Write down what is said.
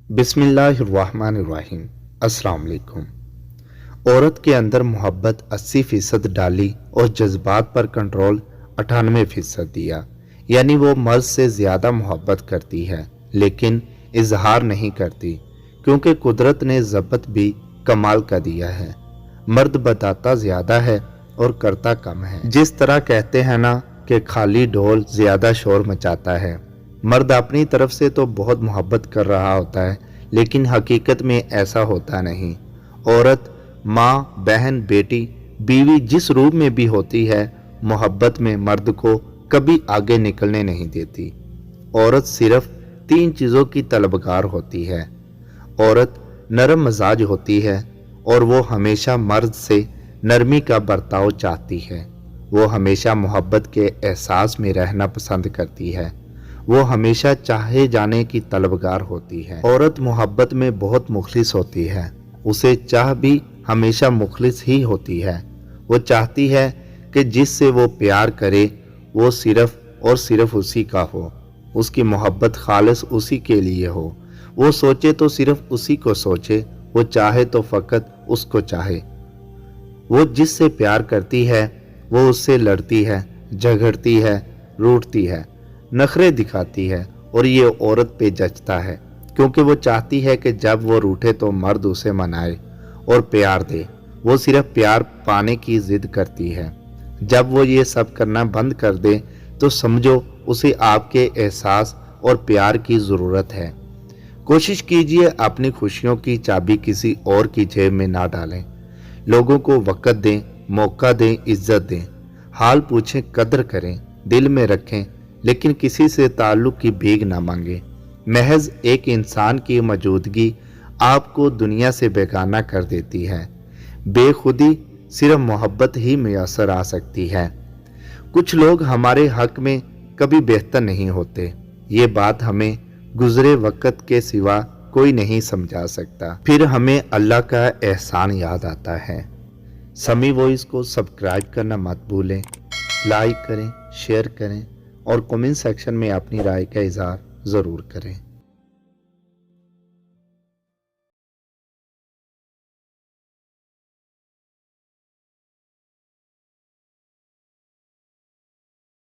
बिस्मिल्लाहिर्रहमानिर्रहीम। अस्सलाम वालेकुम। औरत के अंदर मोहब्बत 80% डाली और जज्बात पर कंट्रोल 98% दिया, यानी वो मर्द से ज़्यादा मोहब्बत करती है लेकिन इजहार नहीं करती, क्योंकि कुदरत ने ज़ब्त भी कमाल का दिया है। मर्द बताता ज़्यादा है और करता कम है। जिस तरह कहते हैं ना कि खाली ढोल ज़्यादा शोर मचाता है। मर्द अपनी तरफ से तो बहुत मोहब्बत कर रहा होता है, लेकिन हकीकत में ऐसा होता नहीं। औरत माँ, बहन, बेटी, बीवी जिस रूप में भी होती है, मोहब्बत में मर्द को कभी आगे निकलने नहीं देती। औरत सिर्फ 3 चीज़ों की तलबगार होती है। औरत नरम मजाज होती है और वो हमेशा मर्द से नरमी का बर्ताव चाहती है। वो हमेशा मोहब्बत के एहसास में रहना पसंद करती है। वो हमेशा चाहे जाने की तलबगार होती है। औरत मोहब्बत में बहुत मुखलिस होती है। उसे चाह भी हमेशा मुखलिस ही होती है। वो चाहती है कि जिससे वो प्यार करे वो सिर्फ और सिर्फ उसी का हो। उसकी मोहब्बत खालिस उसी के लिए हो। वो सोचे तो सिर्फ उसी को सोचे, वो चाहे तो फकत उसको चाहे। वो जिससे प्यार करती है वो उससे लड़ती है, झगड़ती है, रूठती है, नखरे दिखाती है, और ये औरत पे जचता है, क्योंकि वो चाहती है कि जब वो रूठे तो मर्द उसे मनाए और प्यार दे। वो सिर्फ प्यार पाने की जिद करती है। जब वो ये सब करना बंद कर दे तो समझो उसे आपके एहसास और प्यार की ज़रूरत है। कोशिश कीजिए अपनी खुशियों की चाबी किसी और की जेब में ना डालें। लोगों को वक़्त दें, मौका दें, इज्जत दें, हाल पूछें, कदर करें, दिल में रखें, लेकिन किसी से ताल्लुक़ की भीख ना मांगे। महज एक इंसान की मौजूदगी आपको दुनिया से बेगाना कर देती है। बेखुदी सिर्फ मोहब्बत ही मैसर आ सकती है। कुछ लोग हमारे हक में कभी बेहतर नहीं होते। ये बात हमें गुजरे वक़्त के सिवा कोई नहीं समझा सकता। फिर हमें अल्लाह का एहसान याद आता है। समी वॉइस को सब्सक्राइब करना मत भूलें। लाइक करें, शेयर करें और कमेंट सेक्शन में अपनी राय का इज़हार ज़रूर करें।